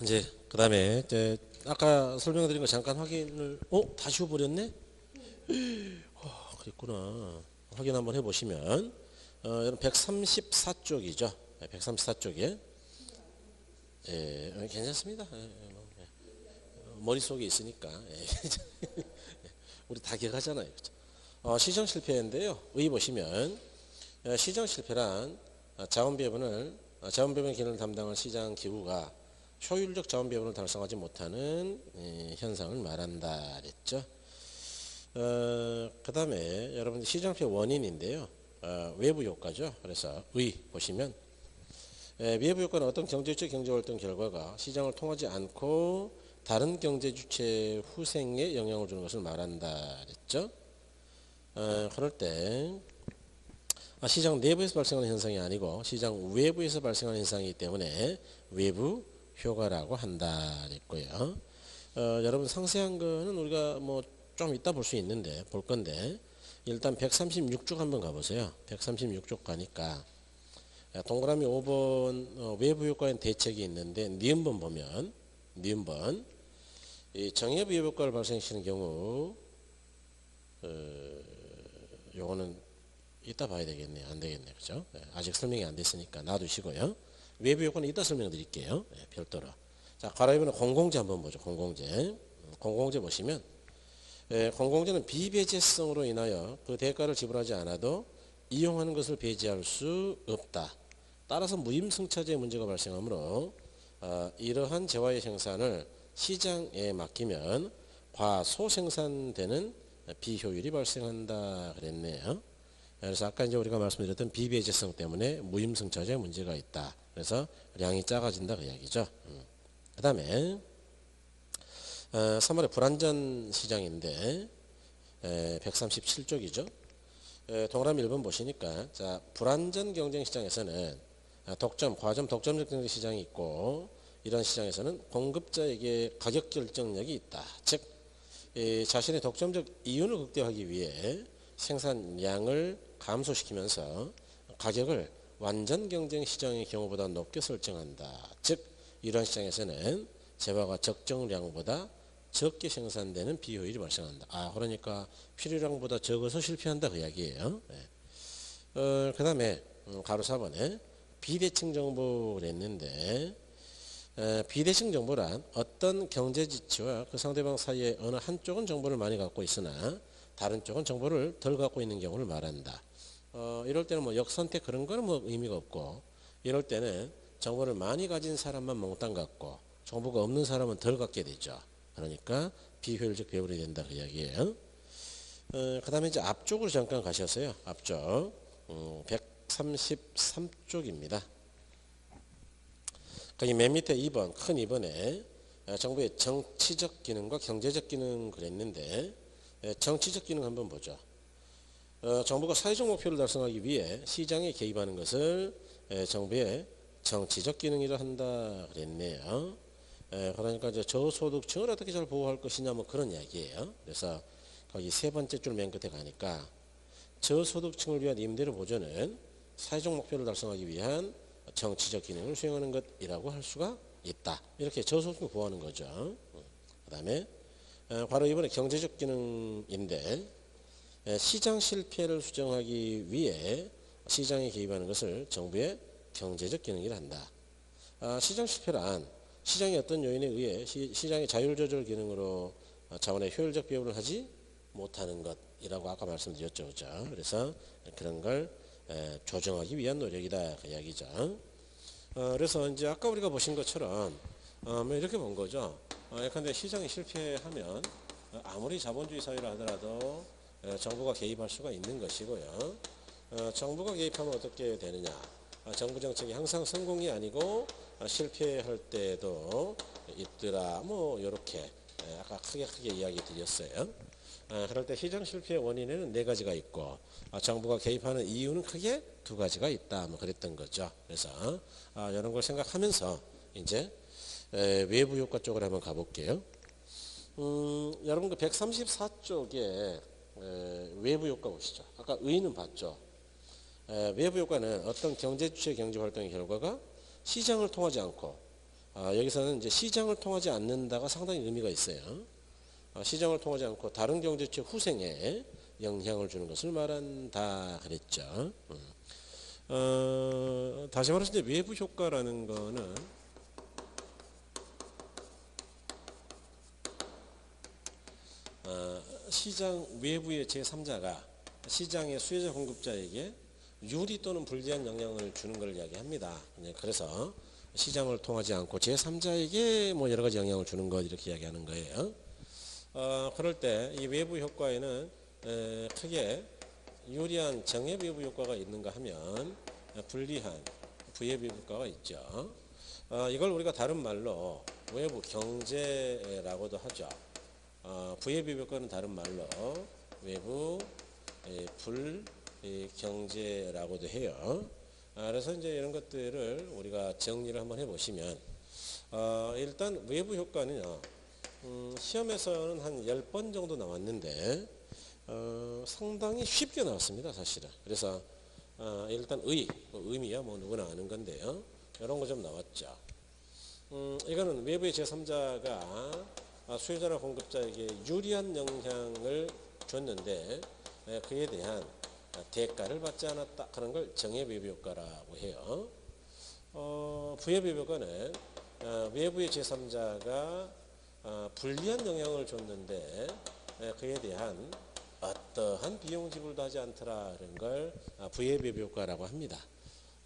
이제 그다음에 이제 아까 설명드린 거 잠깐 확인을 다 지워버렸네? 그랬구나. 확인 한번 해보시면 여러분 134쪽이죠. 134쪽에 괜찮습니다. 머릿속에 있으니까 우리 다 기억하잖아요. 그죠? 시정 실패인데요. 여기 보시면 시정 실패란 자원 배분 기능을 담당할 시장 기구가 효율적 자원 배분을 달성하지 못하는 현상을 말한다 그랬죠. 그 다음에 여러분들 시정 실패 원인인데요. 외부 효과죠. 그래서 보시면 외부 효과는 어떤 경제주체 경제활동 결과가 시장을 통하지 않고 다른 경제주체 후생에 영향을 주는 것을 말한다 그랬죠. 그럴 때 시장 내부에서 발생하는 현상이 아니고 시장 외부에서 발생하는 현상이기 때문에 외부 효과라고 한다 그랬고요. 여러분 상세한 거는 우리가 뭐 좀 이따 볼 수 있는데 볼 건데 일단 136쪽 한번 가보세요. 136쪽 가니까 동그라미 5번 외부 효과인 대책이 있는데 니은번 보면 니은번 이 정해부 외부 효과를 발생시키는 경우 요거는 이따 봐야 되겠네요. 안 되겠네요. 그죠? 아직 설명이 안 됐으니까 놔두시고요. 외부 효과는 이따 설명드릴게요. 별도로. 자, 가로이번에 공공재 한번 보죠. 공공재. 공공재 보시면 공공재는 비배제성으로 인하여 그 대가를 지불하지 않아도 이용하는 것을 배제할 수 없다. 따라서 무임승차제 문제가 발생하므로 이러한 재화의 생산을 시장에 맡기면 과소생산되는 비효율이 발생한다 그랬네요. 그래서 아까 이제 우리가 말씀드렸던 비배제성 때문에 무임승차제 문제가 있다. 그래서 량이 작아진다 그 이야기죠. 그 다음에 3월에 불안전 시장인데 137쪽이죠. 동그라미 1번 보시니까 자 불안전 경쟁 시장에서는 과점 독점적 경쟁 시장이 있고 이런 시장에서는 공급자에게 가격 결정력이 있다. 즉 자신의 독점적 이윤을 극대화하기 위해 생산량을 감소시키면서 가격을 완전 경쟁 시장의 경우보다 높게 설정한다. 즉 이런 시장에서는 재화가 적정량보다 적게 생산되는 비효율이 발생한다. 그러니까 필요량보다 적어서 실패한다 그 이야기예요. 그 다음에 가로 4번에 비대칭 정보를 했는데 비대칭 정보란 어떤 경제 지치와 그 상대방 사이에 어느 한쪽은 정보를 많이 갖고 있으나 다른 쪽은 정보를 덜 갖고 있는 경우를 말한다. 이럴 때는 뭐 역선택 그런 거는 뭐 의미가 없고 이럴 때는 정보를 많이 가진 사람만 몽땅 갖고 정보가 없는 사람은 덜 갖게 되죠. 그러니까 비효율적 배분이 된다 그 이야기예요. 그 다음에 이제 앞쪽으로 잠깐 가셨어요. 앞쪽 133쪽입니다. 거기 맨 밑에 2번 큰 2번에 정부의 정치적 기능과 경제적 기능 그랬는데 정치적 기능 한번 보죠. 정부가 사회적 목표를 달성하기 위해 시장에 개입하는 것을 정부의 정치적 기능이라 한다 그랬네요. 그러니까 이제 저소득층을 어떻게 잘 보호할 것이냐 뭐 그런 이야기예요. 그래서 거기 세 번째 줄 맨 끝에 가니까 저소득층을 위한 임대료 보전은 사회적 목표를 달성하기 위한 정치적 기능을 수행하는 것이라고 할 수가 있다. 이렇게 저소득층을 보호하는 거죠. 그 다음에 바로 이번에 경제적 기능인데 시장 실패를 수정하기 위해 시장에 개입하는 것을 정부의 경제적 기능이라 한다. 시장 실패란 시장의 어떤 요인에 의해 시장의 자율조절 기능으로 자원의 효율적 배분을 하지 못하는 것이라고 아까 말씀드렸죠. 그렇죠? 그래서 그런 걸 조정하기 위한 노력이다 그 이야기죠. 그래서 이제 아까 우리가 보신 것처럼 이렇게 본 거죠. 예컨대 시장이 실패하면 아무리 자본주의 사회라 하더라도 정부가 개입할 수가 있는 것이고요. 정부가 개입하면 어떻게 되느냐. 정부 정책이 항상 성공이 아니고 실패할 때도 있더라. 뭐 이렇게 아까 크게 이야기 드렸어요. 그럴 때 시장 실패의 원인에는 네 가지가 있고 정부가 개입하는 이유는 크게 두 가지가 있다. 뭐 그랬던 거죠. 그래서 이런 걸 생각하면서 이제 외부 효과 쪽으로 한번 가볼게요. 여러분 그 134쪽에 외부 효과 보시죠. 아까 의는 봤죠. 외부 효과는 어떤 경제 주체 경제 활동의 결과가 시장을 통하지 않고 여기서는 이제 시장을 통하지 않는다가 상당히 의미가 있어요. 시장을 통하지 않고 다른 경제체 후생에 영향을 주는 것을 말한다 그랬죠. 다시 말해서 이제 외부 효과라는 거는 시장 외부의 제3자가 시장의 수요자 공급자에게 유리 또는 불리한 영향을 주는 걸 이야기합니다. 그래서 시장을 통하지 않고 제3자에게 뭐 여러 가지 영향을 주는 것 이렇게 이야기하는 거예요. 그럴 때 이 외부 효과에는 크게 유리한 정액 외부 효과가 있는가 하면 불리한 부예부 효과가 있죠. 이걸 우리가 다른 말로 외부 경제라고도 하죠. 부예부 효과는 다른 말로 외부 불경제라고도 해요. 그래서 이제 이런 것들을 우리가 정리를 한번 해보시면 일단 외부 효과는요. 시험에서는 한 10번 정도 나왔는데 상당히 쉽게 나왔습니다. 사실은. 그래서 일단 의미야 뭐 누구나 아는 건데요. 이런 거 좀 나왔죠. 이거는 외부의 제3자가 수요자나 공급자에게 유리한 영향을 줬는데 그에 대한 대가를 받지 않았다. 그런 걸 정액 외부 효과라고 해요. 부예부 효과는 외부의 제3자가 불리한 영향을 줬는데 그에 대한 어떠한 비용 지불도 하지 않더라는 걸 부예부 효과라고 합니다.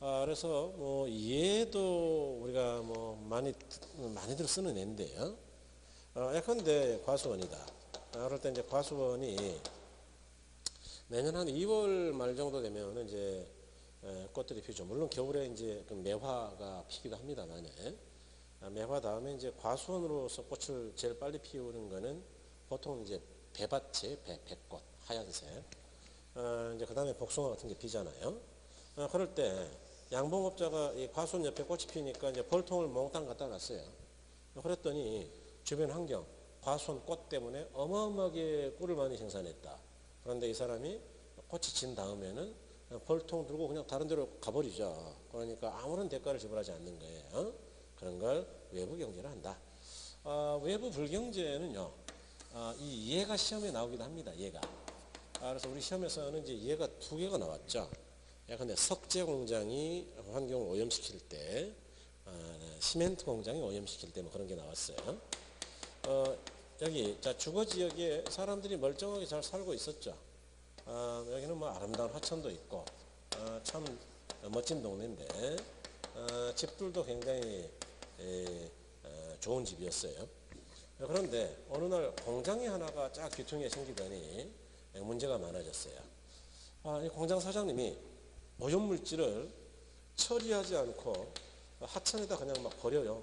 그래서 뭐 얘도 우리가 뭐 많이들 쓰는 애인데요. 예컨대 과수원이다. 그럴 때 이제 과수원이 매년 한 2월 말 정도 되면은 이제 꽃들이 피죠. 물론 겨울에 이제 그 매화가 피기도 합니다만, 매화 다음에 이제 과수원으로서 꽃을 제일 빨리 피우는 거는 보통 이제 배밭이 배꽃 하얀색. 이제 그 다음에 복숭아 같은 게 피잖아요. 그럴 때 양봉업자가 이 과수원 옆에 꽃이 피니까 이제 벌통을 몽땅 갖다 놨어요. 그랬더니 주변 환경, 과수원 꽃 때문에 어마어마하게 꿀을 많이 생산했다. 그런데 이 사람이 꽃이 진 다음에는 벌통 들고 그냥 다른 데로 가버리죠. 그러니까 아무런 대가를 지불하지 않는 거예요. 그런 걸 외부 경제를 한다. 외부 불경제는요, 이 예가 시험에 나오기도 합니다. 예가. 그래서 우리 시험에서는 이제 예가 2개가 나왔죠. 근데 석재 공장이 환경을 오염시킬 때, 시멘트 공장이 오염시킬 때 뭐 그런 게 나왔어요. 여기 주거 지역에 사람들이 멀쩡하게 잘 살고 있었죠. 여기는 뭐 아름다운 하천도 있고 참 멋진 동네인데 집들도 굉장히 좋은 집이었어요. 그런데 어느 날 공장이 하나가 쫙 귀퉁이에 생기더니 문제가 많아졌어요. 이 공장 사장님이 오염물질을 처리하지 않고 하천에다 그냥 막 버려요.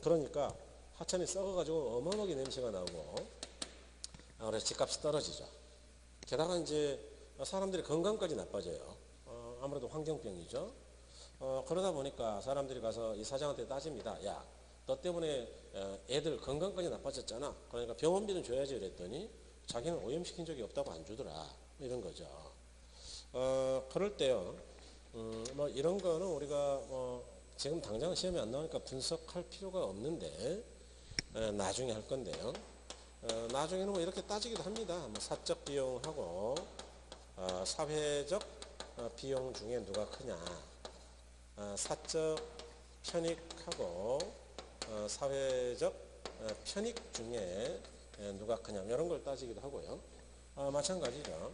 그러니까 하천이 썩어가지고 어마어마하게 냄새가 나고, 그래서 집값이 떨어지죠. 게다가 이제 사람들의 건강까지 나빠져요. 아무래도 환경병이죠. 그러다 보니까 사람들이 가서 이 사장한테 따집니다. 야, 너 때문에 애들 건강까지 나빠졌잖아. 그러니까 병원비는 줘야지 그랬더니 자기는 오염시킨 적이 없다고 안 주더라. 이런 거죠. 그럴 때요. 뭐 이런 거는 우리가 지금 당장 시험에 안 나오니까 분석할 필요가 없는데 나중에 할 건데요. 나중에는 뭐 이렇게 따지기도 합니다. 뭐 사적 비용하고 사회적 비용 중에 누가 크냐. 사적 편익하고 사회적 편익 중에 누가 크냐. 이런 걸 따지기도 하고요. 마찬가지죠.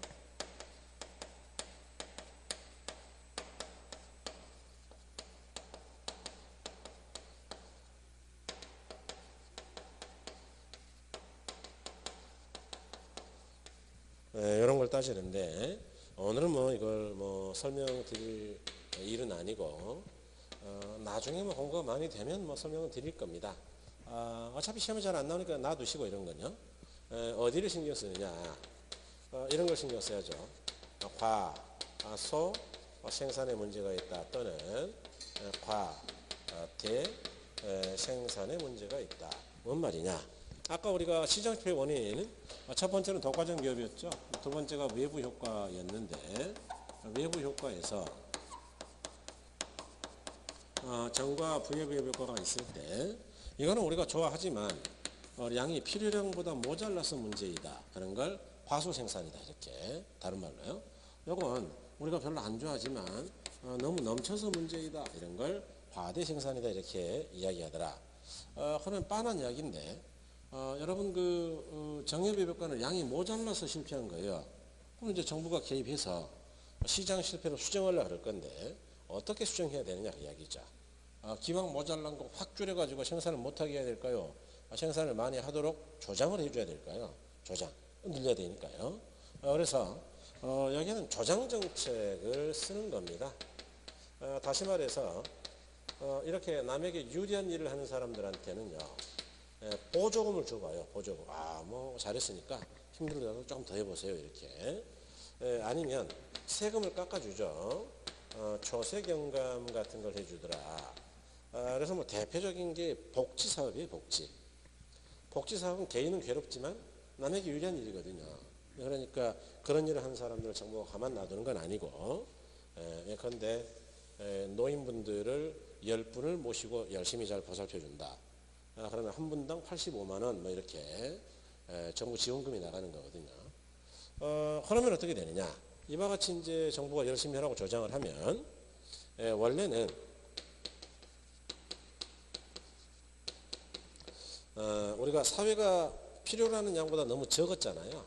이런 걸 따지는데 오늘은 뭐 이걸 뭐 설명드릴 일은 아니고 나중에 뭐 공부가 많이 되면 뭐 설명을 드릴 겁니다. 어차피 시험에 잘 안 나오니까 놔두시고 이런 건요. 어디를 신경 쓰느냐. 이런 걸 신경 써야죠. 과소 생산에 문제가 있다 또는 과대 생산에 문제가 있다. 뭔 말이냐. 아까 우리가 시장표의 원인은 첫 번째는 독과점 기업이었죠. 두 번째가 외부 효과였는데 외부 효과에서 정과 부여비의 효과가 있을 때 이거는 우리가 좋아하지만 양이 필요량보다 모자라서 문제이다. 그런 걸 과소 생산이다. 이렇게 다른 말로요. 요건 우리가 별로 안 좋아하지만 너무 넘쳐서 문제이다. 이런 걸 과대 생산이다. 이렇게 이야기하더라. 그러면 빤한 이야기인데 여러분 정협의 효과는 양이 모자라서 실패한 거예요. 그럼 이제 정부가 개입해서 시장 실패를 수정하려고 그럴 건데 어떻게 수정해야 되느냐 그 이야기죠. 기왕 모자란 거 확 줄여가지고 생산을 못하게 해야 될까요? 생산을 많이 하도록 조장을 해줘야 될까요? 조장 늘려야 되니까요. 그래서 여기는 조장 정책을 쓰는 겁니다. 다시 말해서 이렇게 남에게 유리한 일을 하는 사람들한테는요 보조금을 줘봐요. 보조금. 뭐 잘했으니까 힘들더라도 조금 더 해보세요. 이렇게. 아니면 세금을 깎아주죠. 초세경감 같은 걸 해주더라. 그래서 뭐 대표적인 게 복지사업이에요. 복지사업은 개인은 괴롭지만 남에게 유리한 일이거든요. 그러니까 그런 일을 하는 사람들을 정부가 가만 놔두는 건 아니고 그런데 노인분들을 10분을 모시고 열심히 잘 보살펴준다. 그러면 한 분당 85만 원 뭐 이렇게 정부 지원금이 나가는 거거든요. 그러면 어떻게 되느냐? 이와 같이 이제 정부가 열심히 하라고 조장을 하면 원래는 우리가 사회가 필요로 하는 양보다 너무 적었잖아요.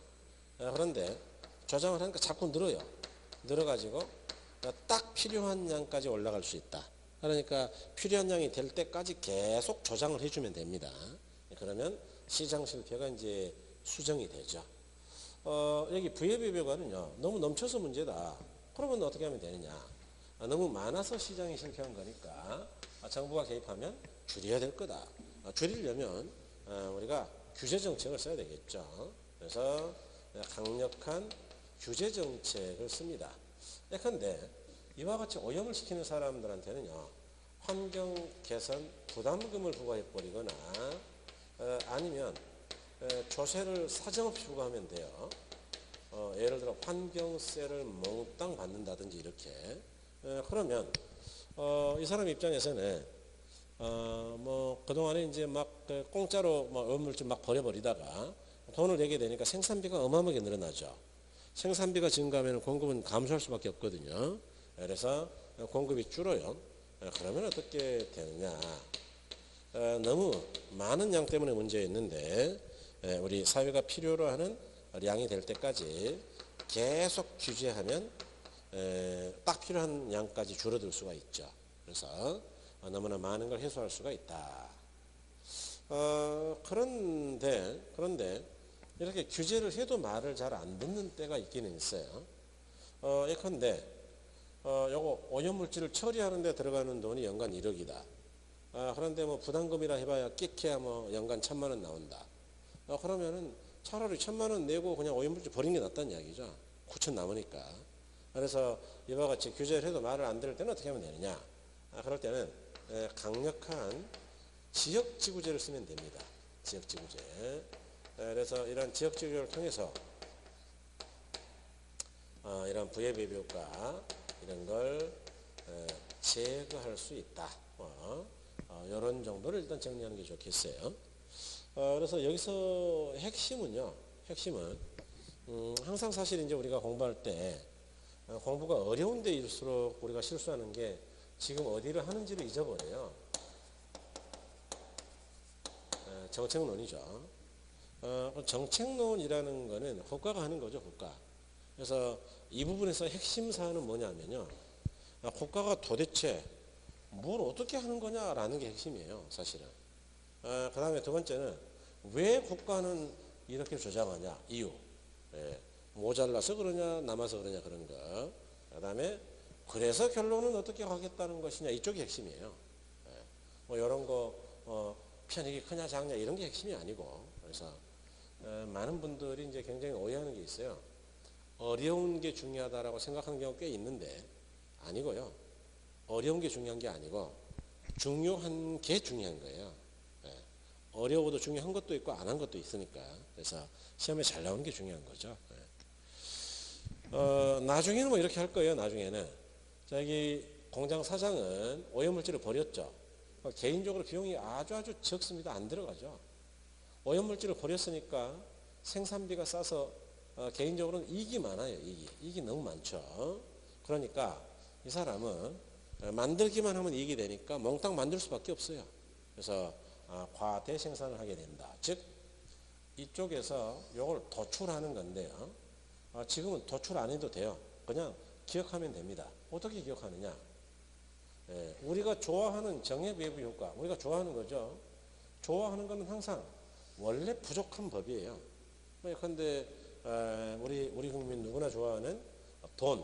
그런데 조장을 하니까 자꾸 늘어요. 늘어가지고 딱 필요한 양까지 올라갈 수 있다. 그러니까 필요한 양이 될 때까지 계속 조장을 해주면 됩니다. 그러면 시장 실패가 이제 수정이 되죠. 여기 부예비효과는요 너무 넘쳐서 문제다. 그러면 어떻게 하면 되느냐? 너무 많아서 시장이 실패한 거니까 정부가 개입하면 줄여야 될 거다. 줄이려면 우리가 규제 정책을 써야 되겠죠. 그래서 강력한 규제 정책을 씁니다. 예컨대 이와 같이 오염을 시키는 사람들한테는요 환경 개선 부담금을 부과해 버리거나 아니면 조세를 사정없이 부과하면 돼요. 예를 들어 환경세를 몽땅 받는다든지 이렇게. 그러면 이 사람 입장에서는 뭐 그동안에 이제 막 공짜로 뭐 오염물질 막 버려버리다가 돈을 내게 되니까 생산비가 어마어마하게 늘어나죠. 생산비가 증가하면 공급은 감소할 수밖에 없거든요. 그래서 공급이 줄어요. 그러면 어떻게 되느냐? 너무 많은 양 때문에 문제였는데 우리 사회가 필요로 하는 양이 될 때까지 계속 규제하면 딱 필요한 양까지 줄어들 수가 있죠. 그래서 너무나 많은 걸 해소할 수가 있다. 그런데 이렇게 규제를 해도 말을 잘 안 듣는 때가 있기는 있어요. 예컨대 요거 오염물질을 처리하는 데 들어가는 돈이 연간 1억이다. 그런데 뭐 부담금이라 해봐야 끼케야 뭐 연간 1,000만 원 나온다. 그러면은 차라리 1,000만 원 내고 그냥 오염물질 버리는 게 낫다는 이야기죠. 9천 남으니까. 그래서 이와 같이 규제를 해도 말을 안 들을 때는 어떻게 하면 되느냐? 그럴 때는 강력한 지역지구제를 쓰면 됩니다. 지역지구제. 그래서 이런 지역지구제를 통해서 이런 부예비비 효과 이런 걸 제거할 수 있다. 이런 정도를 일단 정리하는 게 좋겠어요. 그래서 여기서 핵심은 항상 사실 이제 우리가 공부할 때 공부가 어려운 데일수록 우리가 실수하는 게 지금 어디를 하는지를 잊어버려요. 정책론이죠. 정책론이라는 거는 국가가 하는 거죠, 국가. 그래서 이 부분에서 핵심 사안은 뭐냐면요. 국가가 도대체 뭘 어떻게 하는 거냐라는 게 핵심이에요, 사실은. 그 다음에 두 번째는 왜 국가는 이렇게 조장하냐, 이유. 모자라서 그러냐, 남아서 그러냐, 그런 거. 그 다음에 그래서 결론은 어떻게 가겠다는 것이냐, 이쪽이 핵심이에요. 뭐 이런 거 편익이 크냐 작냐 이런 게 핵심이 아니고. 그래서 많은 분들이 이제 굉장히 오해하는 게 있어요. 어려운 게 중요하다라고 생각하는 경우가 꽤 있는데 아니고요. 어려운 게 중요한 게 아니고 중요한 게 중요한 거예요. 어려워도 중요한 것도 있고 안 한 것도 있으니까. 그래서 시험에 잘 나오는 게 중요한 거죠. 나중에는 뭐 이렇게 할 거예요. 나중에는 자, 여기 공장 사장은 오염물질을 버렸죠. 개인적으로 비용이 아주 적습니다. 안 들어가죠. 오염물질을 버렸으니까 생산비가 싸서 개인적으로는 이익이 많아요. 이익이 너무 많죠. 그러니까 이 사람은 만들기만 하면 이익이 되니까 몽땅 만들 수밖에 없어요. 그래서 과대 생산을 하게 된다. 즉 이쪽에서 이걸 도출하는 건데요. 지금은 도출 안 해도 돼요. 그냥 기억하면 됩니다. 어떻게 기억하느냐? 우리가 좋아하는 정액 외부 효과, 우리가 좋아하는 거죠. 좋아하는 거는 항상 원래 부족한 법이에요. 그런데 우리 국민 누구나 좋아하는 돈,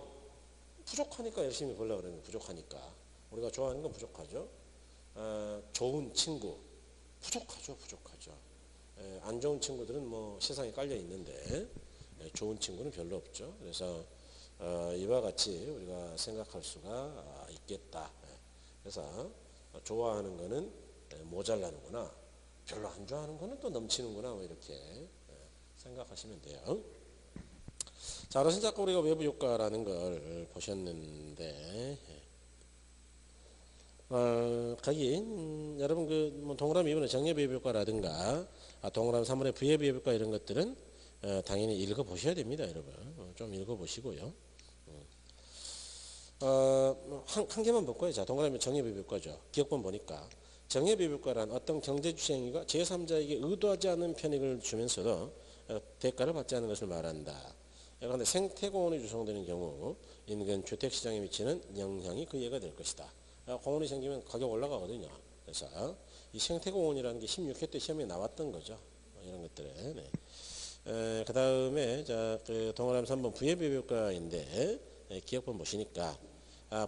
부족하니까 열심히 벌려고 그러는 거. 부족하니까 우리가 좋아하는 건 부족하죠. 좋은 친구, 부족하죠. 안 좋은 친구들은 뭐 세상에 깔려 있는데 좋은 친구는 별로 없죠. 그래서 이와 같이 우리가 생각할 수가 있겠다. 그래서 좋아하는 거는 모자라는구나, 별로 안 좋아하는 거는 또 넘치는구나, 뭐 이렇게 생각하시면 돼요. 자, 그래서 아까 우리가 외부 효과라는 걸 보셨는데, 거기 여러분 뭐 동그라미 2번의 정예 외부 효과라든가 동그라미 3번의 부예 외부 효과 이런 것들은 당연히 읽어 보셔야 됩니다, 여러분. 좀 읽어 보시고요. 한 개만 볼까요? 자, 동그라미 정예 외부 효과죠. 기억본 보니까 정예 외부 효과란 어떤 경제 주체 행위가 제3자에게 의도하지 않은 편익을 주면서도 대가를 받지 않는 것을 말한다. 그런데 생태공원이 조성되는 경우 인근 주택시장에 미치는 영향이 그 이해가 될 것이다. 공원이 생기면 가격 올라가거든요. 그래서 이 생태공원이라는 게 16회 때 시험에 나왔던 거죠. 이런 것들에. 네. 그 다음에 그 동그라미 3번 부예비비 효과인데 기억본 보시니까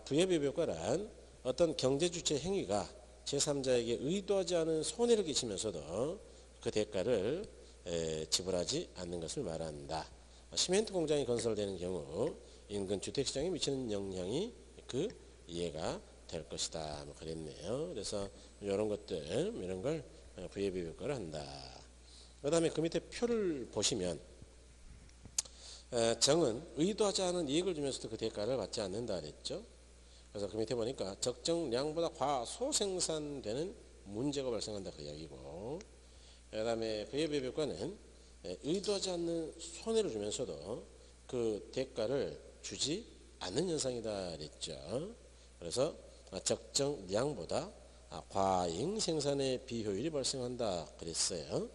부예비비 효과란 어떤 경제주체 행위가 제3자에게 의도하지 않은 손해를 끼치면서도 그 대가를 지불하지 않는 것을 말한다. 시멘트 공장이 건설되는 경우 인근 주택시장에 미치는 영향이 그 이해가 될 것이다. 뭐 그랬네요. 그래서 이런 것들, 이런 걸 부예비 효과를 한다. 그 다음에 그 밑에 표를 보시면 정은 의도하지 않은 이익을 주면서도 그 대가를 받지 않는다 그랬죠. 그래서 그 밑에 보니까 적정량보다 과소생산되는 문제가 발생한다 그 이야기고, 그 다음에 부예비 효과는 의도하지 않는 손해를 주면서도 그 대가를 주지 않는 현상이다 그랬죠. 그래서 적정량보다 과잉 생산의 비효율이 발생한다 그랬어요.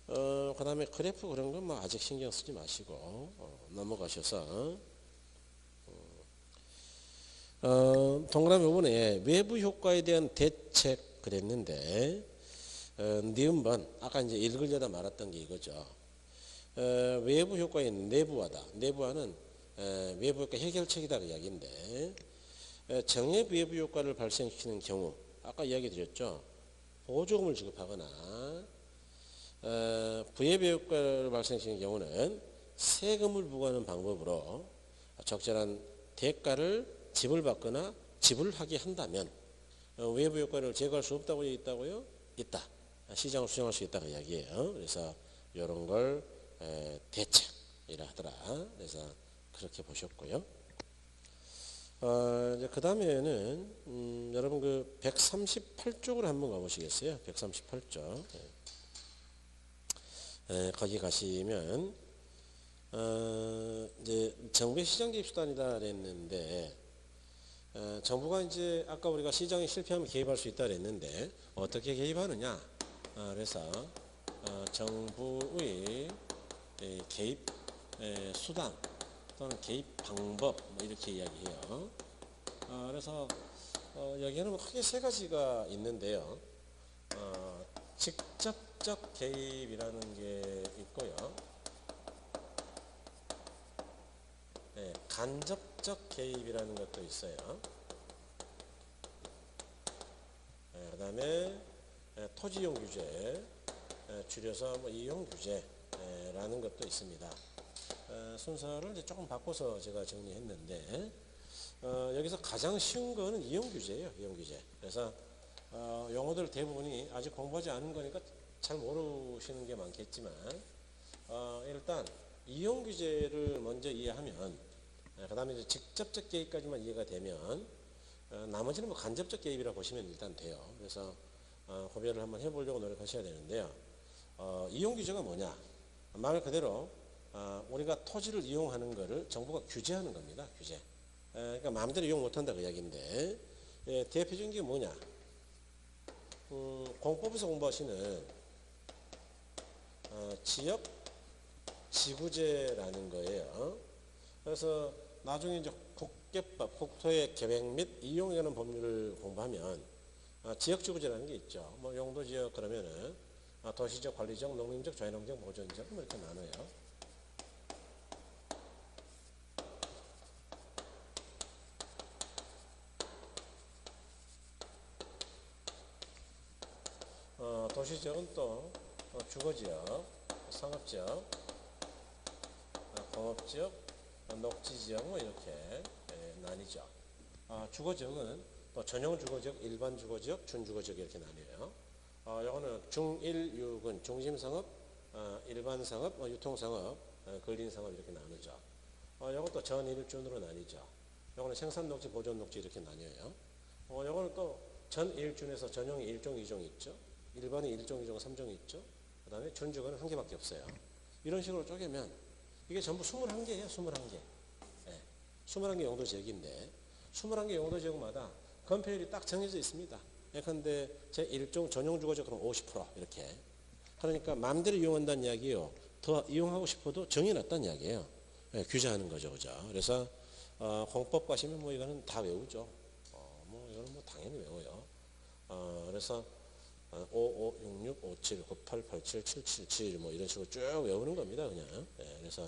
그 다음에 그래프 그런 건 뭐 아직 신경 쓰지 마시고 넘어가셔서 동그라미 5번에 외부 효과에 대한 대책 그랬는데 니은번 아까 이제 읽으려다 말았던 게 이거죠. 외부 효과의 내부화다. 내부화는 외부 효과 해결책이다 그 이야기인데 정액 외부 효과를 발생시키는 경우 아까 이야기 드렸죠. 보조금을 지급하거나 부예비 효과를 발생시키는 경우는 세금을 부과하는 방법으로 적절한 대가를 지불받거나 지불하게 한다면 외부 효과를 제거할 수 없다고 되어 있다고요? 있다. 시장을 수정할 수 있다고 이야기해요. 그래서 이런 걸 대책이라 하더라. 그래서 그렇게 보셨고요. 이제 그 다음에는 여러분 그 138쪽으로 한번 가보시겠어요? 138쪽. 거기 가시면 이제 정부의 시장 개입 수단이다 그랬는데 정부가 이제 아까 우리가 시장에 실패하면 개입할 수 있다 그랬는데 어떻게 개입하느냐? 그래서 정부의 개입 수단 또는 개입 방법 뭐 이렇게 이야기해요. 그래서 여기에는 크게 세 가지가 있는데요. 직접적 개입이라는 게 있고요. 간접적 개입이라는 것도 있어요. 그 다음에 토지이용 규제, 줄여서 뭐 이용 규제라는 것도 있습니다. 순서를 이제 조금 바꿔서 제가 정리했는데 여기서 가장 쉬운 거는 이용 규제예요. 이용 규제. 그래서 용어들 대부분이 아직 공부하지 않은 거니까 잘 모르시는 게 많겠지만 일단 이용 규제를 먼저 이해하면 그 다음에 이제 직접적 개입까지만 이해가 되면 나머지는 뭐 간접적 개입이라고 보시면 일단 돼요. 그래서 구별을 한번 해보려고 노력하셔야 되는데요. 이용 규제가 뭐냐? 말 그대로 우리가 토지를 이용하는 것을 정부가 규제하는 겁니다. 규제. 그러니까 마음대로 이용 못한다 그 이야기인데, 대표적인 게 뭐냐? 공법에서 공부하시는 지역 지구제라는 거예요. 그래서 나중에 이제 국계법, 국토의 계획 및 이용에 관한 법률을 공부하면 지역지구제라는 게 있죠. 뭐 용도지역 그러면은 도시적, 관리적, 농림적, 자연환경, 보존적 뭐 이렇게 나눠요. 도시지역은 또 주거지역, 상업지역, 공업지역, 녹지지역 뭐 이렇게 나뉘죠. 주거지역은 또 전용 주거지역, 일반 주거지역, 준주거지역 이렇게 나뉘어요. 요거는 중1, 6은 중심상업, 일반 상업, 유통상업, 근린상업 이렇게 나누죠. 요것도 전일준으로 나뉘죠. 요거는 생산녹지, 보존녹지 이렇게 나뉘어요. 요거는 또 전일준에서 전용이 1종, 2종 있죠. 일반이 1종, 2종, 3종이 있죠. 그 다음에 준주거는 한 개밖에 없어요. 이런 식으로 쪼개면 이게 전부 21개예요. 21개. 21개 용도지역인데 21개 용도지역마다 건폐율이 딱 정해져 있습니다. 예컨대 제1종 전용주거지역 그럼 50% 이렇게. 그러니까 마음대로 이용한다는 이야기예요. 더 이용하고 싶어도 정해놨다는 이야기예요. 규제하는 거죠. 그죠? 그래서 공법 가시면 뭐 이거는 다 외우죠. 뭐 이거는 뭐 당연히 외워요. 그래서 5, 5, 6, 6, 5, 7, 9, 8, 8, 7, 7, 7, 7 뭐 이런 식으로 쭉 외우는 겁니다. 그냥. 그래서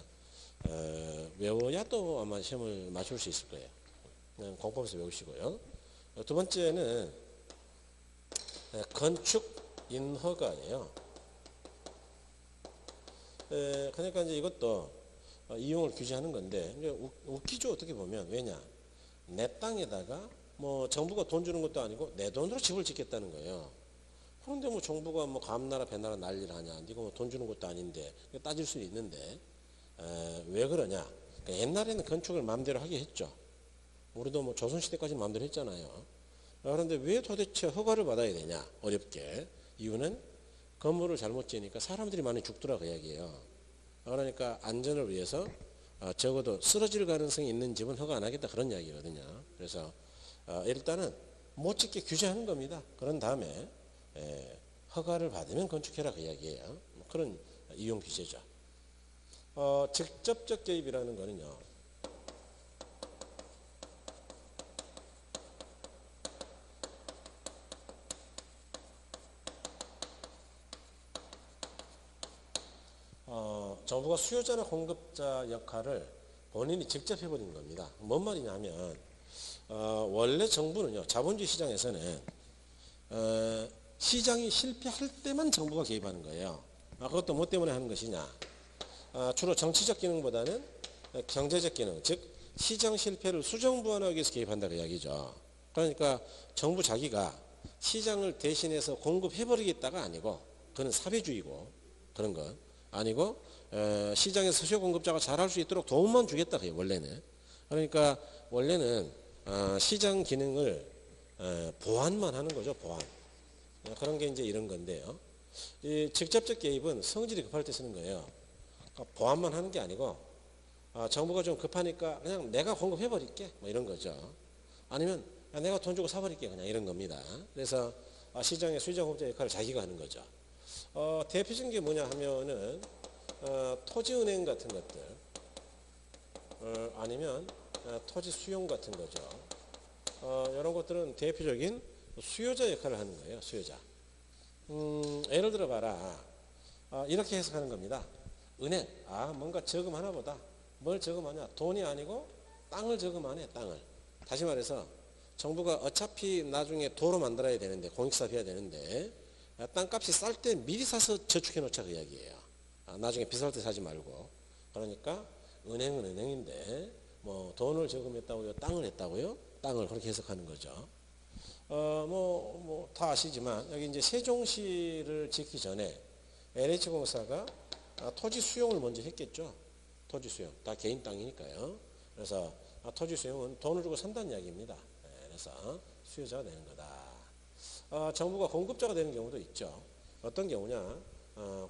외워야 또 아마 시험을 맞출 수 있을 거예요. 그냥 공법에서 외우시고요. 두 번째는 건축 인허가예요. 그러니까 이제 이것도 이용을 규제하는 건데 웃기죠. 어떻게 보면. 왜냐? 내 땅에다가 뭐 정부가 돈 주는 것도 아니고 내 돈으로 집을 짓겠다는 거예요. 그런데 뭐 정부가 뭐 감나라 배나라 난리를 하냐? 네가 뭐 돈 주는 것도 아닌데 따질 수는 있는데 왜 그러냐? 그러니까 옛날에는 건축을 마음대로 하게 했죠. 우리도 뭐 조선시대까지 마음대로 했잖아요. 그런데 왜 도대체 허가를 받아야 되냐? 어렵게. 이유는 건물을 잘못 지으니까 사람들이 많이 죽더라 그 이야기예요. 그러니까 안전을 위해서 적어도 쓰러질 가능성이 있는 집은 허가 안 하겠다 그런 이야기거든요. 그래서 일단은 못 짓게 규제하는 겁니다. 그런 다음에 허가를 받으면 건축해라 그 이야기예요. 그런 이용 규제죠. 직접적 개입이라는 거는요. 정부가 수요자나 공급자 역할을 본인이 직접 해버리는 겁니다. 뭔 말이냐면 원래 정부는요. 자본주의 시장에서는 시장이 실패할 때만 정부가 개입하는 거예요. 그것도 뭐 때문에 하는 것이냐. 주로 정치적 기능보다는 경제적 기능, 즉 시장 실패를 수정보완하기 위해서 개입한다 그 이야기죠. 그러니까 정부 자기가 시장을 대신해서 공급해버리겠다가 아니고 그건 사회주의고 그런 건 아니고 시장에서 수요 공급자가 잘할 수 있도록 도움만 주겠다 그게 원래는. 그러니까 원래는 시장 기능을 보완만 하는 거죠. 보완. 그런 게 이제 이런 건데요. 이 직접적 개입은 성질이 급할 때 쓰는 거예요. 그러니까 보완만 하는 게 아니고 정부가 좀 급하니까 그냥 내가 공급해버릴게 뭐 이런 거죠. 아니면 내가 돈 주고 사버릴게 그냥 이런 겁니다. 그래서 시장의 수요자 공급자 역할을 자기가 하는 거죠. 대표적인 게 뭐냐 하면은 토지은행 같은 것들 아니면 토지 수용 같은 거죠. 이런 것들은 대표적인 수요자 역할을 하는 거예요. 수요자. 예를 들어 봐라. 이렇게 해석하는 겁니다. 은행, 뭔가 저금하나 보다. 뭘 저금하냐? 돈이 아니고 땅을 저금하네, 땅을. 다시 말해서 정부가 어차피 나중에 도로 만들어야 되는데, 공익사업 해야 되는데, 땅값이 쌀 때 미리 사서 저축해 놓자 그 이야기예요. 나중에 비쌀 때 사지 말고. 그러니까 은행은 은행인데, 뭐 돈을 저금했다고요? 땅을 했다고요? 땅을 그렇게 해석하는 거죠. 다 아시지만 여기 이제 세종시를 짓기 전에 LH공사가 토지 수용을 먼저 했겠죠. 토지 수용. 다 개인 땅이니까요. 그래서 토지 수용은 돈을 주고 산다는 이야기입니다. 해서 수요자가 되는 거다. 정부가 공급자가 되는 경우도 있죠. 어떤 경우냐?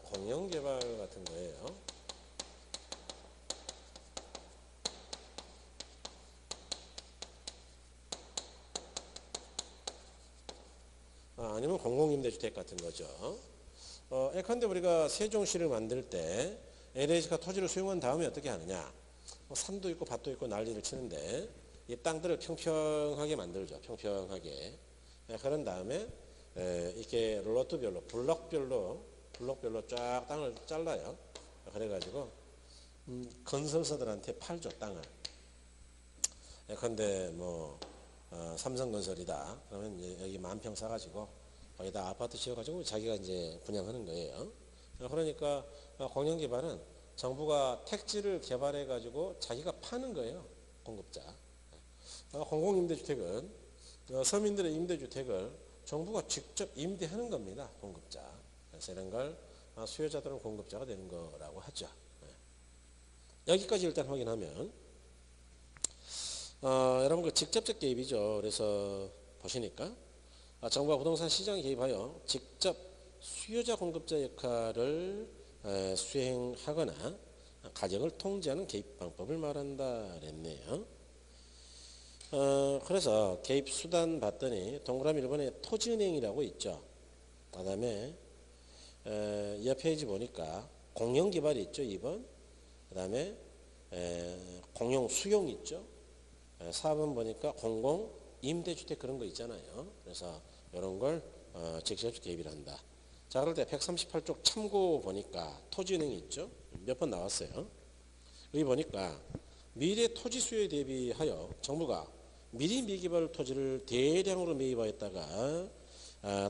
공영개발 같은 거예요. 아니면 공공임대주택 같은 거죠. 예컨대 우리가 세종시를 만들 때 LH가 토지를 수용한 다음에 어떻게 하느냐? 산도 있고 밭도 있고 난리를 치는데 이 땅들을 평평하게 만들죠. 평평하게. 그런 다음에 이렇게 로트별로 블록별로 쫙 땅을 잘라요. 그래가지고 건설사들한테 팔죠. 땅을. 예컨대 뭐 삼성건설이다. 그러면 이제 여기 만평 사가지고 거기다 아파트 지어가지고 자기가 이제 분양하는 거예요. 그러니까 공영개발은 정부가 택지를 개발해가지고 자기가 파는 거예요. 공급자. 공공임대주택은 서민들의 임대주택을 정부가 직접 임대하는 겁니다. 공급자. 그래서 이런 걸 수요자들은 공급자가 되는 거라고 하죠. 여기까지 일단 확인하면 여러분 그 직접적 개입이죠. 그래서 보시니까 정부가 부동산 시장에 개입하여 직접 수요자 공급자 역할을 수행하거나 가정을 통제하는 개입 방법을 말한다 그랬네요. 그래서 개입 수단 봤더니 동그라미 1번에 토지은행이라고 있죠. 그 다음에 옆 페이지 보니까 공영개발이 있죠. 2번. 그 다음에 공용수용 있죠. 4번 보니까 공공임대주택 그런 거 있잖아요. 그래서 이런 걸 직접 개입을 한다. 자, 그럴 때 138쪽 참고 보니까 토지은행이 있죠. 몇 번 나왔어요. 여기 보니까 미래 토지 수요에 대비하여 정부가 미리 미개발 토지를 대량으로 매입하였다가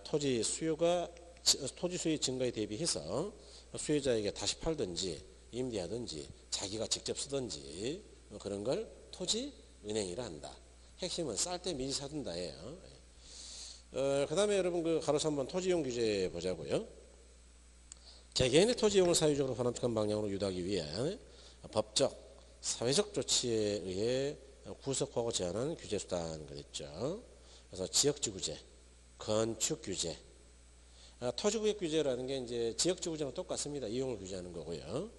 토지 수요의 증가에 대비해서 수요자에게 다시 팔든지 임대하든지 자기가 직접 쓰든지 그런 걸 토지은행이라 한다. 핵심은 쌀 때 미리 사둔다예요. 그 다음에 여러분 그 가로수 한번 토지이용 규제 보자고요. 개개인의 토지이용을 사유적으로 반환특한 방향으로 유도하기 위해 법적, 사회적 조치에 의해 구속하고 제한하는 규제수단 그랬죠. 그래서 지역지구제, 건축규제, 토지구역 규제라는 게 이제 지역지구제랑 똑같습니다. 이용을 규제하는 거고요.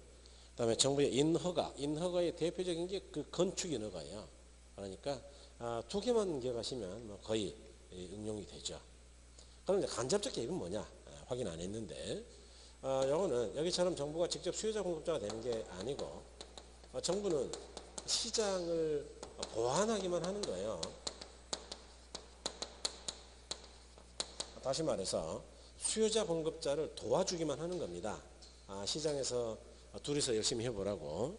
그다음에 정부의 인허가의 대표적인 게 그 건축인허가예요. 그러니까 두 개만 기억하시면 뭐 거의 응용이 되죠. 그런데 간접적 개입은 뭐냐? 확인 안 했는데 이거는 여기처럼 정부가 직접 수요자 공급자가 되는 게 아니고 정부는 시장을 보완하기만 하는 거예요. 다시 말해서 수요자 공급자를 도와주기만 하는 겁니다. 시장에서 둘이서 열심히 해보라고.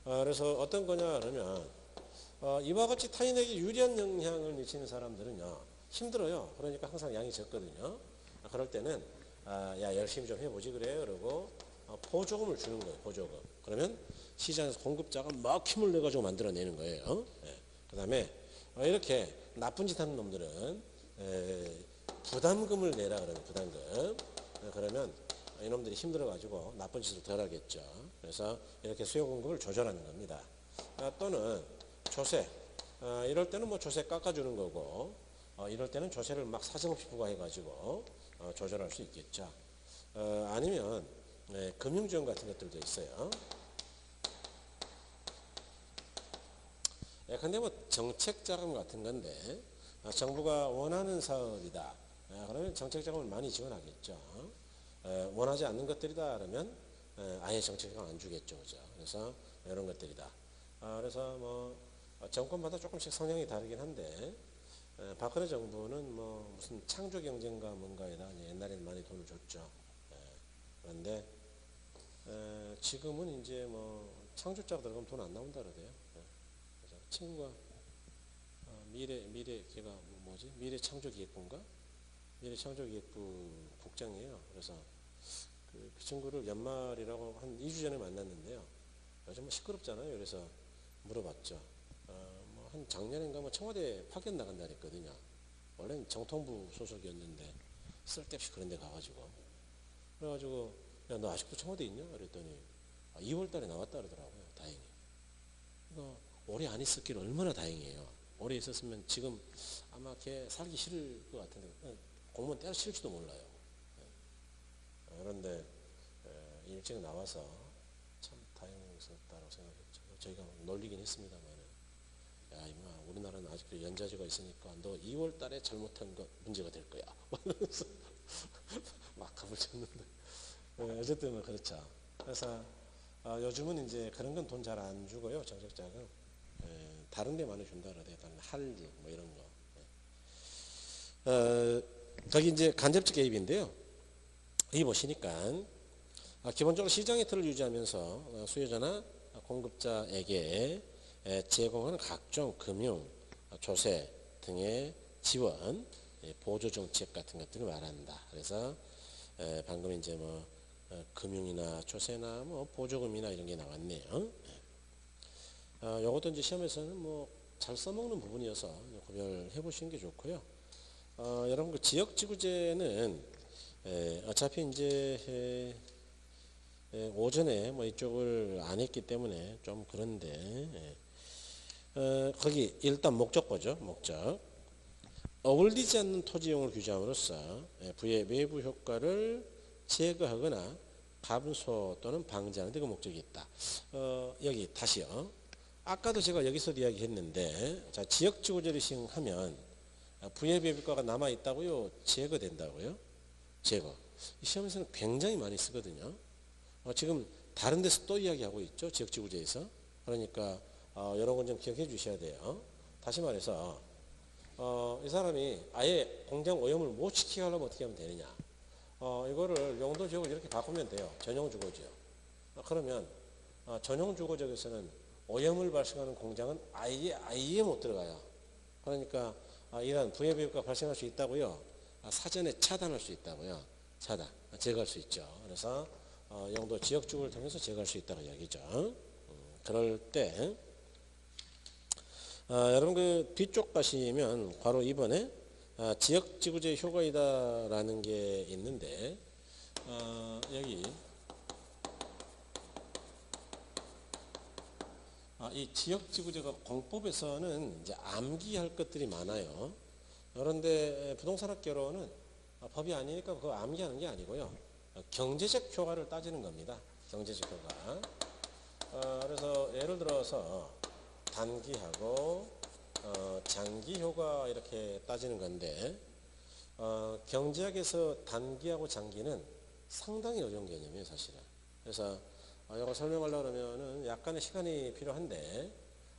그래서 어떤 거냐 그러면 이와 같이 타인에게 유리한 영향을 미치는 사람들은요 힘들어요. 그러니까 항상 양이 적거든요. 그럴 때는 야 열심히 좀 해보지 그래 그러고 보조금을 주는 거예요. 보조금. 그러면 시장에서 공급자가 막 힘을 내가지고 만들어내는 거예요. 그 다음에 이렇게 나쁜 짓 하는 놈들은 부담금을 내라 그러는 부담금. 그러면 이놈들이 힘들어가지고 나쁜 짓을 덜 하겠죠. 그래서 이렇게 수요 공급을 조절하는 겁니다. 또는 조세. 이럴 때는 뭐 조세 깎아주는 거고 이럴 때는 조세를 막 사정없이 부과해가지고 조절할 수 있겠죠. 아니면 금융지원 같은 것들도 있어요. 근데 뭐 정책자금 같은 건데 정부가 원하는 사업이다. 그러면 정책자금을 많이 지원하겠죠. 원하지 않는 것들이다 그러면 아예 정책자금 안 주겠죠. 그죠? 그래서 이런 것들이다. 그래서 뭐 정권마다 조금씩 성향이 다르긴 한데 박근혜 정부는 뭐 무슨 창조 경쟁과 뭔가에다 옛날에는 많이 돈을 줬죠. 그런데 지금은 이제 뭐 창조자가 들어가면 돈 안 나온다 그러대요. 그래서 친구가 미래 걔가 뭐지? 미래창조기획부인가? 미래창조기획부 국장이에요. 그래서 그 친구를 연말이라고 한 2주 전에 만났는데요. 요즘 뭐 시끄럽잖아요. 그래서 물어봤죠. 뭐 한 작년인가 뭐 청와대 파견 나간다 그랬거든요. 원래는 정통부 소속이었는데 쓸데없이 그런 데 가가지고 그래가지고 야 너 아직도 청와대 있냐? 그랬더니 2월 달에 나왔다 그러더라고요. 다행히. 그러니까 오래 안 있었기를 얼마나 다행이에요. 오래 있었으면 지금 아마 걔 살기 싫을 것 같은데 공무원 때려칠지도 몰라요. 그런데 일찍 나와서 참 다행스럽다고 생각했죠. 저희가 놀리긴 했습니다만, 야 이마 우리나라는 아직도 연좌제가 있으니까 너 2월 달에 잘못한 거 문제가 될 거야. 막 겁을 쳤는데 어쨌든 뭐 그렇죠. 그래서 요즘은 이제 그런 건 돈 잘 안 주고요. 정책자금 다른 데 많이 준다 그러대요. 한류 뭐 이런 거. 거기 이제 간접적 개입인데요. 여기 보시니까 기본적으로 시장의 틀을 유지하면서 수요자나 공급자에게 제공하는 각종 금융, 조세 등의 지원, 보조 정책 같은 것들을 말한다. 그래서 방금 이제 뭐 금융이나 조세나 뭐 보조금이나 이런 게 나왔네요. 요것도 이제 시험에서는 뭐 잘 써먹는 부분이어서 구별해 보시는 게 좋고요. 여러분 그 지역지구제는 어차피 이제 오전에 뭐 이쪽을 안 했기 때문에 좀 그런데 거기 일단 목적 보죠. 목적. 어울리지 않는 토지용을 규제함으로써 부의 외부 효과를 제거하거나 감소 또는 방지하는 데 그 목적이 있다. 여기 다시요. 아까도 제가 여기서도 이야기했는데, 자 지역지구제를 시행하면 부의 외부 효과가 남아 있다고요? 제거된다고요? 제거. 시험에서는 굉장히 많이 쓰거든요. 지금 다른 데서 또 이야기하고 있죠. 지역지구제에서. 그러니까 이런 건 좀 기억해 주셔야 돼요. 다시 말해서 이 사람이 아예 공장 오염을 못 시키게 하려면 어떻게 하면 되느냐. 이거를 용도지역을 이렇게 바꾸면 돼요. 전용주거지역. 그러면 전용주거지역에서는 오염을 발생하는 공장은 아예 못 들어가요. 그러니까 이런 부의 효과가 발생할 수 있다고요. 사전에 차단할 수 있다고요. 차단, 제거할 수 있죠. 그래서 용도 지역주거를 통해서 제거할 수 있다고 이야기죠. 그럴 때 여러분 그 뒤쪽 가시면 바로 이번에 지역지구제 효과이다라는 게 있는데 여기 이 지역지구제가 공법에서는 이제 암기할 것들이 많아요. 그런데 부동산학개론은 법이 아니니까 그거 암기하는 게 아니고요. 경제적 효과를 따지는 겁니다. 경제적 효과. 그래서 예를 들어서 단기하고 장기 효과 이렇게 따지는 건데 경제학에서 단기하고 장기는 상당히 어려운 개념이에요, 사실은. 그래서 이거 설명하려고 하면은 약간의 시간이 필요한데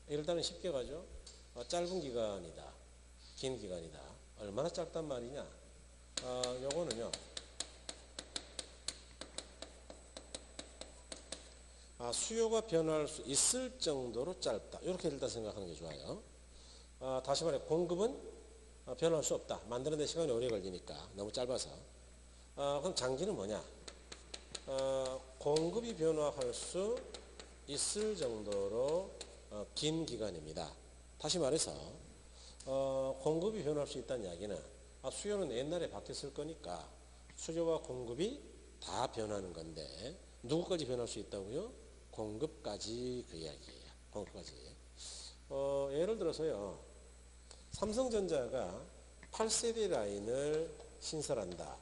일단은 쉽게 가죠. 짧은 기간이다, 긴 기간이다. 얼마나 짧단 말이냐? 요거는요. 수요가 변화할 수 있을 정도로 짧다. 이렇게 일단 생각하는 게 좋아요. 다시 말해 공급은 변화할 수 없다. 만드는 데 시간이 오래 걸리니까 너무 짧아서. 그럼 장기는 뭐냐? 공급이 변화할 수 있을 정도로 긴 기간입니다. 다시 말해서 공급이 변화할 수 있다는 이야기는 수요는 옛날에 바뀌었을 거니까 수요와 공급이 다 변하는 건데 누구까지 변할 수 있다고요? 공급까지 그 이야기예요. 공급까지. 예를 들어서요. 삼성전자가 8세대 라인을 신설한다.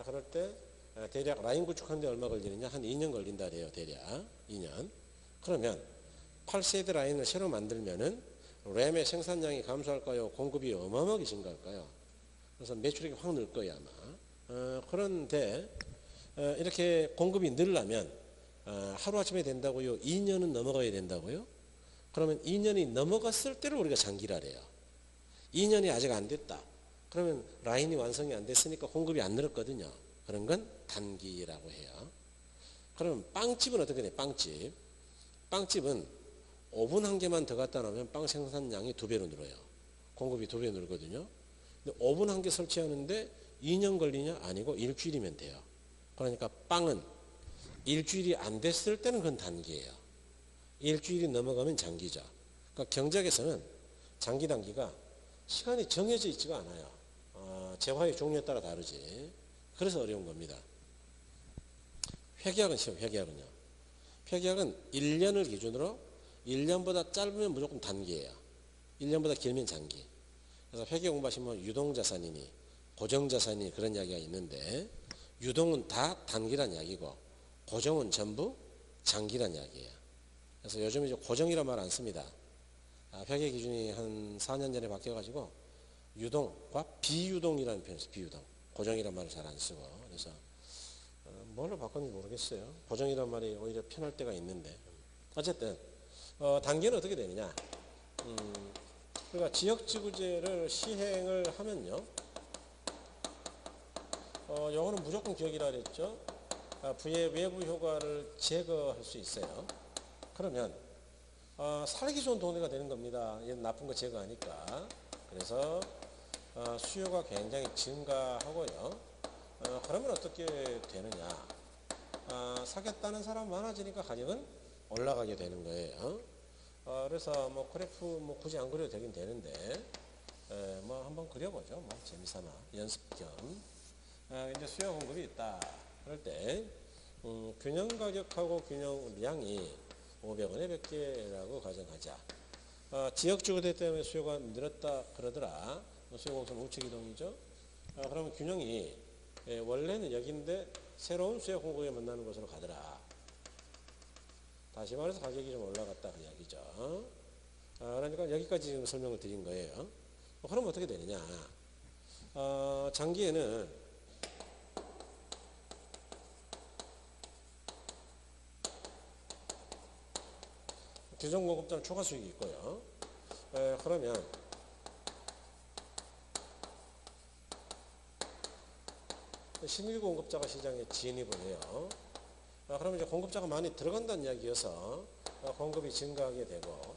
그럴 때 대략 라인 구축하는데 얼마 걸리느냐? 한 2년 걸린다 그래요. 대략 2년. 그러면 8세대 라인을 새로 만들면은 램의 생산량이 감소할까요? 공급이 어마어마하게 증가할까요? 그래서 매출액이 확 늘 거예요 아마. 그런데 이렇게 공급이 늘려면 하루아침에 된다고요? 2년은 넘어가야 된다고요? 그러면 2년이 넘어갔을 때를 우리가 장기라 그래요. 2년이 아직 안 됐다. 그러면 라인이 완성이 안 됐으니까 공급이 안 늘었거든요. 그런 건 단기라고 해요. 그러면 빵집은 어떻게 돼요? 빵집. 빵집은 오븐 한 개만 더 갖다 놓으면 빵 생산량이 2배로 늘어요. 공급이 2배 늘거든요. 근데 오븐 한 개 설치하는데 2년 걸리냐? 아니고 일주일이면 돼요. 그러니까 빵은 일주일이 안 됐을 때는 그건 단기예요. 일주일이 넘어가면 장기죠. 그러니까 경제학에서는 장기 단기가 시간이 정해져 있지가 않아요. 재화의 종류에 따라 다르지. 그래서 어려운 겁니다. 회계학은 쉬워요. 회계학은요. 회계학은 1년을 기준으로 1년보다 짧으면 무조건 단기예요. 1년보다 길면 장기. 그래서 회계 공부하시면 유동자산이니 고정자산이니 그런 이야기가 있는데 유동은 다 단기란 이야기고 고정은 전부 장기란 이야기예요. 그래서 요즘 이제 고정이란 말 안 씁니다. 회계 기준이 한 4년 전에 바뀌어가지고 유동과 비유동이라는 표현이 있어요. 비유동. 고정이란 말을 잘 안 쓰고. 그래서 뭘로 바꿨는지 모르겠어요. 고정이란 말이 오히려 편할 때가 있는데. 어쨌든 단계는 어떻게 되느냐. 그러니까 지역지구제를 시행을 하면요. 요거는 무조건 기억이라 그랬죠. 부의 외부 효과를 제거할 수 있어요. 그러면 살기 좋은 동네가 되는 겁니다. 얘는 나쁜 거 제거하니까. 그래서 수요가 굉장히 증가하고요. 그러면 어떻게 되느냐. 사겠다는 사람 많아지니까 가격은 올라가게 되는 거예요. 그래서 뭐 그래프 뭐 굳이 안 그려도 되긴 되는데 뭐 한번 그려보죠. 뭐 재미삼아 연습 겸. 이제 수요 공급이 있다. 그럴 때 균형 가격하고 균형량이 500원에 100개라고 가정하자. 지역주거대 때문에 수요가 늘었다 그러더라. 수요 공급은 우측 이동이죠. 그러면 균형이 원래는 여기인데 새로운 수요 공급에 만나는 곳으로 가더라. 다시 말해서 가격이 좀 올라갔다 그 이야기죠. 그러니까 여기까지 지금 설명을 드린 거예요. 그럼 어떻게 되느냐. 장기에는 규정 공급자는 초과 수익이 있고요. 그러면 신규 공급자가 시장에 진입을 해요. 그러면 이제 공급자가 많이 들어간다는 이야기여서 공급이 증가하게 되고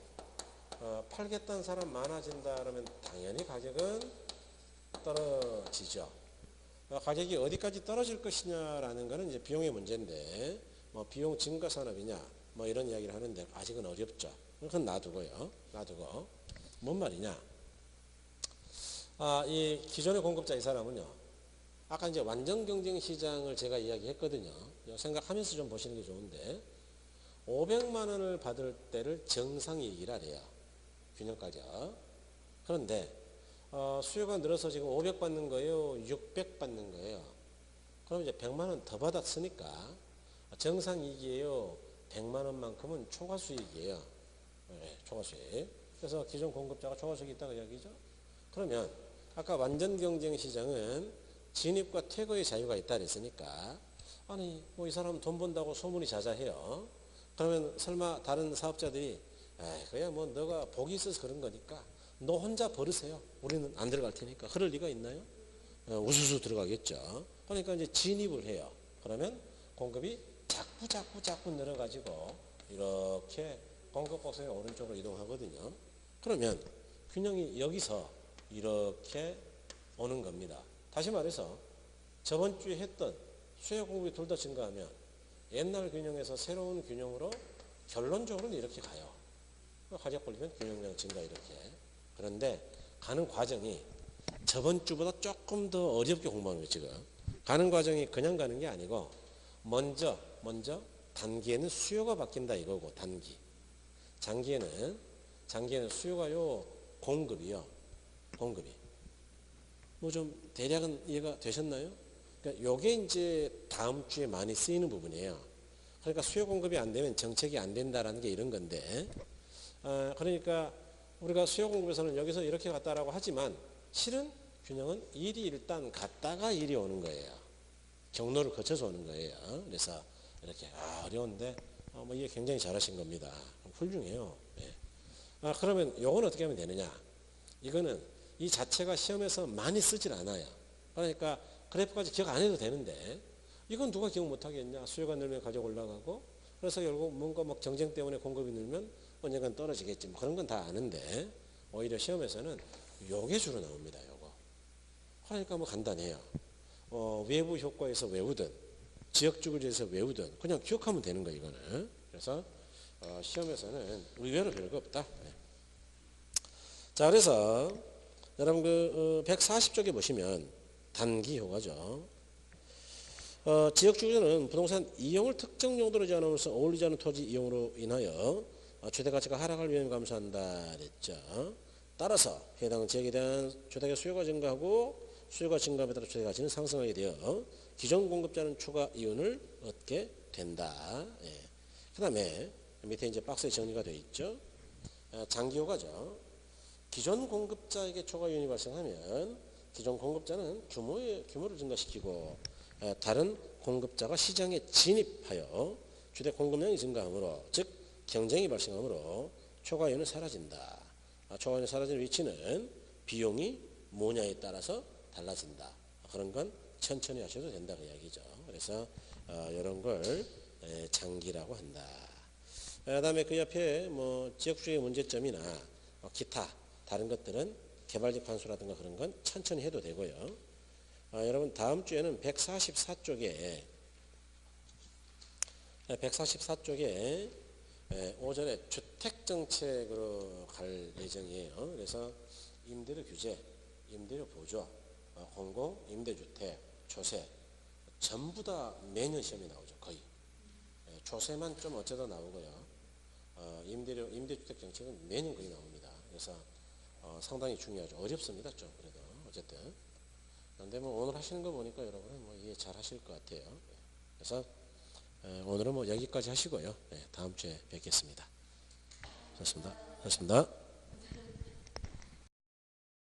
팔겠다는 사람 많아진다 그러면 당연히 가격은 떨어지죠. 가격이 어디까지 떨어질 것이냐라는 것은 이제 비용의 문제인데 뭐 비용 증가 산업이냐 뭐 이런 이야기를 하는데 아직은 어렵죠. 그건 놔두고요. 놔두고 뭔 말이냐. 이 기존의 공급자 이 사람은요. 아까 이제 완전 경쟁 시장을 제가 이야기했거든요. 생각하면서 좀 보시는 게 좋은데 500만 원을 받을 때를 정상이익이라 해요. 균형 가격. 그런데 수요가 늘어서 지금 500 받는 거예요. 600 받는 거예요. 그럼 이제 100만 원 더 받았으니까 정상이익이에요. 100만 원만큼은 초과수익이에요. 네, 초과수익. 그래서 기존 공급자가 초과수익이 있다고 이야기죠. 그러면 아까 완전 경쟁 시장은 진입과 퇴거의 자유가 있다 그랬으니까 아니 뭐 이 사람 돈 번다고 소문이 자자해요. 그러면 설마 다른 사업자들이 그야 뭐 너가 복이 있어서 그런 거니까 너 혼자 버릇해요. 우리는 안 들어갈 테니까. 그럴 리가 있나요? 우수수 들어가겠죠. 그러니까 이제 진입을 해요. 그러면 공급이 자꾸 늘어가지고 이렇게 공급 곡선이 오른쪽으로 이동하거든요. 그러면 균형이 여기서 이렇게 오는 겁니다. 다시 말해서 저번 주에 했던 수요 공급이 둘 다 증가하면 옛날 균형에서 새로운 균형으로 결론적으로는 이렇게 가요. 가격 벌리면 균형량 증가 이렇게. 그런데 가는 과정이 저번 주보다 조금 더 어렵게 공부하는 거예요. 지금 가는 과정이 그냥 가는 게 아니고 먼저 단기에는 수요가 바뀐다 이거고 단기. 장기에는 수요가요 공급이요. 공급이. 뭐 좀 대략은 이해가 되셨나요? 그러니까 요게 이제 다음 주에 많이 쓰이는 부분이에요. 그러니까 수요 공급이 안 되면 정책이 안 된다라는 게 이런 건데. 그러니까 우리가 수요 공급에서는 여기서 이렇게 갔다라고 하지만 실은 균형은 일이 일단 갔다가 일이 오는 거예요. 경로를 거쳐서 오는 거예요. 그래서 이렇게 어려운데 뭐 이게 굉장히 잘하신 겁니다. 훌륭해요. 네. 그러면 요건 어떻게 하면 되느냐. 이거는 이 자체가 시험에서 많이 쓰질 않아요. 그러니까 그래프까지 기억 안 해도 되는데 이건 누가 기억 못 하겠냐. 수요가 늘면 가격 올라가고 그래서 결국 뭔가 막 정쟁 때문에 공급이 늘면 언젠간 떨어지겠지. 뭐 그런 건 다 아는데 오히려 시험에서는 요게 주로 나옵니다. 요거. 그러니까 뭐 간단해요. 외부 효과에서 외우든 지역주거지에서 외우든 그냥 기억하면 되는 거예요. 이거는. 그래서 시험에서는 의외로 별거 없다. 네. 자, 그래서 여러분 그 140쪽에 보시면 단기 효과죠. 지역주거는 부동산 이용을 특정 용도로 제한함으로써 어울리지 않은 토지 이용으로 인하여 최대 가치가 하락할 위험을 감수한다 그랬죠. 따라서 해당 지역에 대한 주택의 수요가 증가하고 수요가 증가함에 따라 주택 가치는 상승하게 되어 기존 공급자는 추가 이윤을 얻게 된다. 예. 그 다음에 밑에 이제 박스에 정리가 되어 있죠. 장기효과죠. 기존 공급자에게 추가 이윤이 발생하면 기존 공급자는 규모를 증가시키고 다른 공급자가 시장에 진입하여 주택 공급량이 증가하므로 즉 경쟁이 발생하므로 초과 이윤은 사라진다. 초과 이윤이 사라지는 위치는 비용이 뭐냐에 따라서 달라진다. 그런 건 천천히 하셔도 된다 그 이야기죠. 그래서 이런 걸 장기라고 한다. 그다음에 그 옆에 뭐 지역주의 문제점이나 기타 다른 것들은 개발적 환수라든가 그런 건 천천히 해도 되고요. 여러분 다음 주에는 144쪽에 오전에 주택정책으로 갈 예정이에요. 그래서 임대료 규제, 임대료 보조, 공공 임대주택, 조세 전부 다 매년 시험이 나오죠. 거의. 조세만 좀 어쩌다 나오고요. 임대주택 정책은 매년 거의 나옵니다. 그래서 상당히 중요하죠. 어렵습니다. 좀 그래도 어쨌든. 그런데 뭐 오늘 하시는 거 보니까 여러분은 뭐 이해 잘 하실 것 같아요. 그래서 오늘은 뭐 여기까지 하시고요. 다음 주에 뵙겠습니다. 좋습니다.